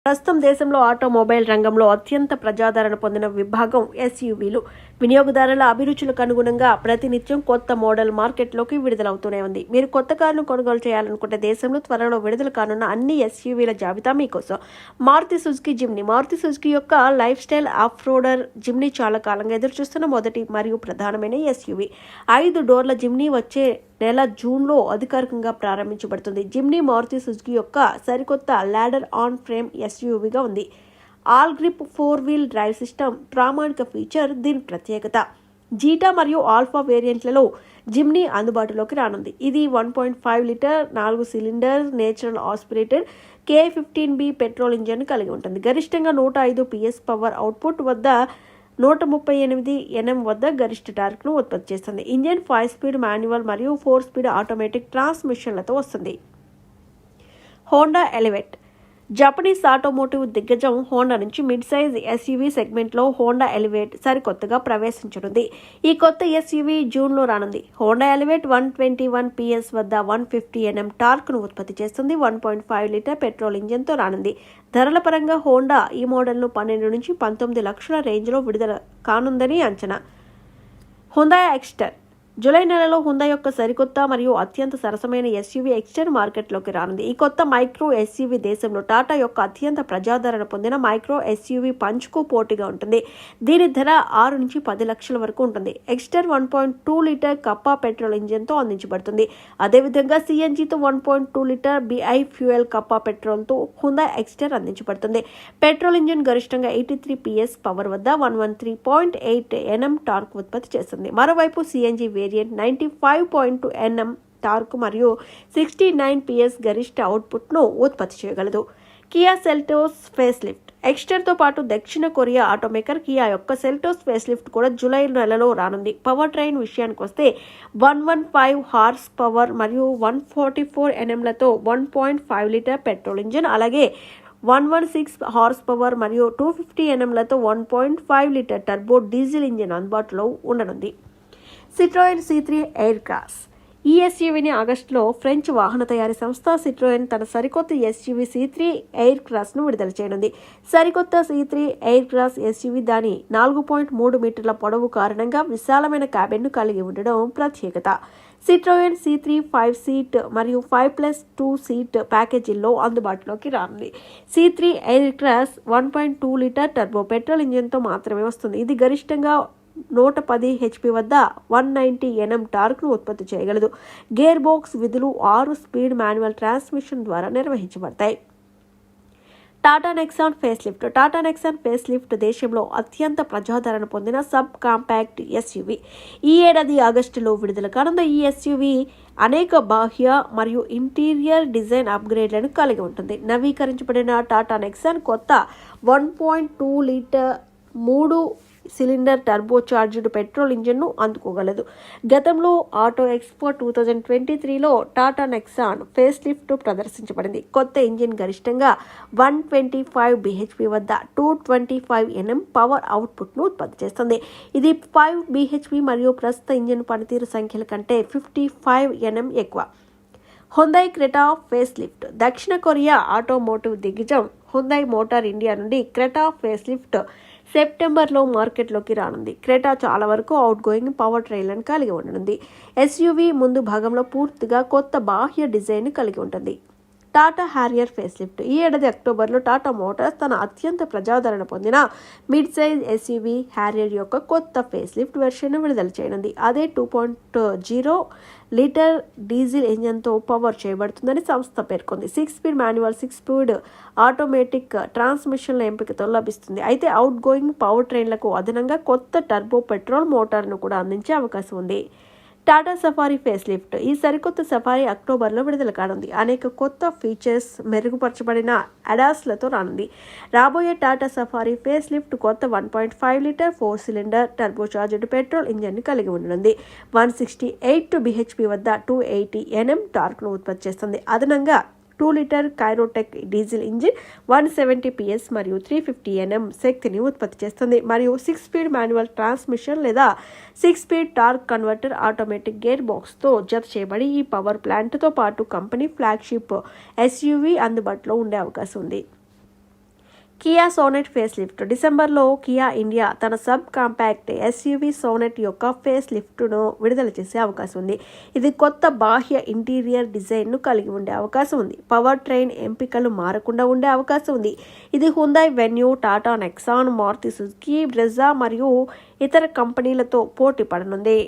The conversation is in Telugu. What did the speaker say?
ప్రస్తుతం దేశంలో ఆటోమొబైల్ రంగంలో అత్యంత ప్రజాదరణ పొందిన విభాగం ఎస్యూవీలు. వినియోగదారుల అభిరుచులకు అనుగుణంగా ప్రతినిత్యం కొత్త మోడల్ మార్కెట్లోకి విడుదలవుతూనే ఉంది. మీరు కొత్త కారును కొనుగోలు చేయాలనుకుంటే దేశంలో త్వరలో విడుదల కానున్న అన్ని ఎస్యూవీల జాబితా మీకోసం. Maruti Suzuki Jimny. Maruti Suzuki యొక్క lifestyle off roader Jimny చాలా కాలంగా ఎదురుచూస్తున్న మొదటి మరియు ప్రధానమైన ఎస్యూవీ. 5 డోర్ల జిమ్నీ వచ్చే నెల జూన్లో అధికారికంగా ప్రారంభించబడుతుంది. జిమ్నీ మారుతి సుజుకి యొక్క సరికొత్త లాడర్ ఆన్ ఫ్రేమ్ ఎస్యూవీగా ఉంది. ఆల్ గ్రిప్ 4-వీల్ డ్రైవ్ సిస్టమ్ ప్రామాణిక ఫీచర్ దీని ప్రత్యేకత. జీటా మరియు ఆల్ఫా వేరియంట్లలో జిమ్నీ అందుబాటులోకి రానుంది. ఇది 1.5 litre 4 cylinder natural aspirated K15B petrol engine కలిగి ఉంటుంది. గరిష్టంగా 105 PS పవర్ అవుట్పుట్ వద్ద 138 Nm వద్ద గరిష్ట టార్క్ను ఉత్పత్తి చేస్తుంది. ఇంజిన్ 5 స్పీడ్ మాన్యువల్ మరియు 4 స్పీడ్ ఆటోమేటిక్ ట్రాన్స్మిషన్లతో వస్తుంది. Honda elevate. జపనీస్ ఆటోమోటివ్ దిగ్గజం హోండా నుంచి మిడ్ సైజ్ ఎస్యూవీ సెగ్మెంట్లో హోండా ఎలివేట్ సరికొత్తగా ప్రవేశించనుంది. ఈ కొత్త ఎస్యూవీ జూన్లో రానుంది. హోండా ఎలివేట్ 121 PS వద్ద 150 Nm టార్క్ను ఉత్పత్తి చేస్తుంది. 1.5 లీటర్ పెట్రోల్ ఇంజిన్తో రానుంది. ధరల పరంగా హోండా ఈ మోడల్ను 12 నుంచి 19 లక్షల రేంజ్లో విడుదల కానుందని అంచనా. Hyundai Exter. జూలై నెలలో హ్యుందాయ్ యొక్క సరికొత్త మరియు అత్యంత సరసమైన ఎస్యూవీ ఎక్స్టర్ మార్కెట్లోకి రానుంది. ఈ కొత్త మైక్రో ఎస్యూవీ దేశంలో టాటా యొక్క అత్యంత ప్రజాదరణ పొందిన మైక్రో ఎస్యూవీ పంచ్కు పోటీగా ఉంటుంది. దీని ధర 6 నుంచి 10 లక్షల వరకు ఉంటుంది. ఎక్స్టర్ 1.2 లీటర్ కప్పా పెట్రోల్ ఇంజిన్తో అందించబడుతుంది. అదేవిధంగా సిఎన్జితో 1.2 లీటర్ బిఐ ఫ్యూయల్ కప్పా పెట్రోల్తో హ్యుందాయ్ ఎక్స్టర్ అందించబడుతుంది. పెట్రోల్ ఇంజిన్ గరిష్టంగా 83 PS పవర్ వద్ద 113.8 Nm టార్క్ ఉత్పత్తి చేస్తుంది. మరోవైపు సిఎన్జి వేరియంట్ 95.2 Nm టార్క్ మరియు 69 PS గరిష్ట అవుట్పుట్ను ఉత్పత్తి చేయగలదు. Kia Seltos facelift. ఎక్స్టర్తో పాటు దక్షిణ కొరియా ఆటోమేకర్ కియా యొక్క సెల్టోస్ ఫేస్ లిఫ్ట్ కూడా జూలై నెలలో రానుంది. పవర్ ట్రైన్ విషయానికి వస్తే 115 హార్స్ పవర్ మరియు 144 Nmలతో 1.5 లీటర్ పెట్రోల్ ఇంజిన్, అలాగే 116 హార్స్ పవర్ మరియు 250 Nmలతో 1.5 లీటర్ టర్బో డీజిల్ ఇంజిన్ అందుబాటులో ఉండనుంది. Citroen C3 air cross. ఈ ఎస్యూవీని ఆగస్టులో ఫ్రెంచ్ వాహన తయారీ సంస్థ సిట్రోయన్ తన సరికొత్త ఎస్యూవీ C3 ఎయిర్ క్రాస్ను విడుదల చేయనుంది. సరికొత్త C3 ఎయిర్ క్రాస్ ఎస్యూవీ దాని 4.3 మీటర్ల పొడవు కారణంగా విశాలమైన క్యాబిన్ను కలిగి ఉండడం ప్రత్యేకత. సిట్రోయన్ C3 5 సీట్ మరియు 5+2 సీట్ ప్యాకేజీల్లో అందుబాటులోకి రానుంది. C3 Aircross 1.2 litre turbo petrol ఇంజిన్తో మాత్రమే వస్తుంది. ఇది గరిష్టంగా 110 HP వద్ద 190 Nm టార్క్ను ఉత్పత్తి చేయగలదు. గేర్ బాక్స్ విధులు 6 స్పీడ్ మాన్యువల్ ట్రాన్స్మిషన్ ద్వారా నిర్వహించబడతాయి. Tata Nexon face lift. Tata Nexon face lift దేశంలో అత్యంత ప్రజాదరణ పొందిన సబ్ కాంపాక్ట్ ఎస్యూవీ. ఈ ఏడాది ఆగస్టులో విడుదల కానున్న ఈ ఎస్యూవీ అనేక బాహ్య మరియు ఇంటీరియర్ డిజైన్ అప్గ్రేడ్లను కలిగి ఉంటుంది. నవీకరించబడిన టాటా నెక్సాన్ కొత్త 1.2 litre 3 cylinder turbocharged petrol ఇంజిన్ను అందుకోగలదు. గతంలో ఆటో ఎక్స్పో 2023లో టాటా నెక్సాన్ ఫేస్ లిఫ్ట్ ప్రదర్శించబడింది. కొత్త ఇంజిన్ గరిష్టంగా 125 bhp వద్ద 225 Nm పవర్ అవుట్పుట్ను ఉత్పత్తి చేస్తుంది. ఇది 5 bhp మరియు ప్రస్తుత ఇంజిన్ పనితీరు సంఖ్యల కంటే 55 Nm ఎక్కువ. Hyundai Creta face lift. దక్షిణ కొరియా ఆటోమోటివ్ దిగ్గజం హ్యుందాయ్ మోటార్ ఇండియా నుండి క్రెటా ఫేస్ లిఫ్ట్ సెప్టెంబర్లో మార్కెట్లోకి రానుంది. క్రెటా చాలా వరకు అవుట్ గోయింగ్ పవర్ ట్రైన్లను కలిగి ఉండనుంది. ఎస్యూవీ ముందు భాగంలో పూర్తిగా కొత్త బాహ్య డిజైన్ కలిగి ఉంటుంది. Tata Harrier face lift. ఈ ఏడాది అక్టోబర్లో టాటా మోటార్స్ తన అత్యంత ప్రజాదరణ పొందిన మిడ్ సైజ్ ఎస్యూవీ హ్యారియర్ యొక్క కొత్త ఫేస్ లిఫ్ట్ వెర్షన్ను విడుదల చేయనుంది. అదే 2.0 లీటర్ డీజిల్ ఇంజన్తో పవర్ చేయబడుతుందని సంస్థ పేర్కొంది. 6 స్పీడ్ మాన్యువల్ 6 స్పీడ్ ఆటోమేటిక్ ట్రాన్స్మిషన్ల ఎంపికతో లభిస్తుంది. అయితే అవుట్ గోయింగ్ పవర్ ట్రైన్లకు అదనంగా కొత్త టర్బో పెట్రోల్ మోటార్ను కూడా అందించే అవకాశం ఉంది. Tata safari face lift. ఈ సరికొత్త సఫారీ అక్టోబర్లో విడుదల కానుంది. అనేక కొత్త ఫీచర్స్ మెరుగుపరచబడిన అడాస్లతో రానుంది. రాబోయే టాటా సఫారీ ఫేస్ లిఫ్ట్ కొత్త 1.5 litre 4 cylinder turbocharged petrol engine కలిగి ఉండనుంది. 168 bhp వద్ద 280 Nm టార్క్ను ఉత్పత్తి చేస్తుంది. అదనంగా 2 లీటర్ కైరోటెక్ డీజిల్ ఇంజిన్ 170 PS మరియు 350 Nm శక్తిని ఉత్పత్తి చేస్తుంది మరియు 6 స్పీడ్ మాన్యువల్ ట్రాన్స్మిషన్ లేదా 6 speed torque converter automatic gear బాక్స్తో జత చేయబడి ఈ పవర్ ప్లాంట్తో పాటు కంపెనీ ఫ్లాగ్షిప్ ఎస్యూవీ అందుబాటులో ఉండే అవకాశం ఉంది. Kia Sonet face lift. డిసెంబర్లో కియా ఇండియా తన సబ్ కాంపాక్ట్ ఎస్యూవీ సోనెట్ యొక్క ఫేస్ లిఫ్ట్ను విడుదల చేసే అవకాశం ఉంది. ఇది కొత్త బాహ్య ఇంటీరియర్ డిజైన్ను కలిగి ఉండే అవకాశం ఉంది. పవర్ ట్రైన్ ఎంపికలు మారకుండా ఉండే అవకాశం ఉంది. ఇది Hyundai Venue, Tata Nexon, Maruti Suzuki Brezza మరియు ఇతర కంపెనీలతో పోటీ పడనుంది.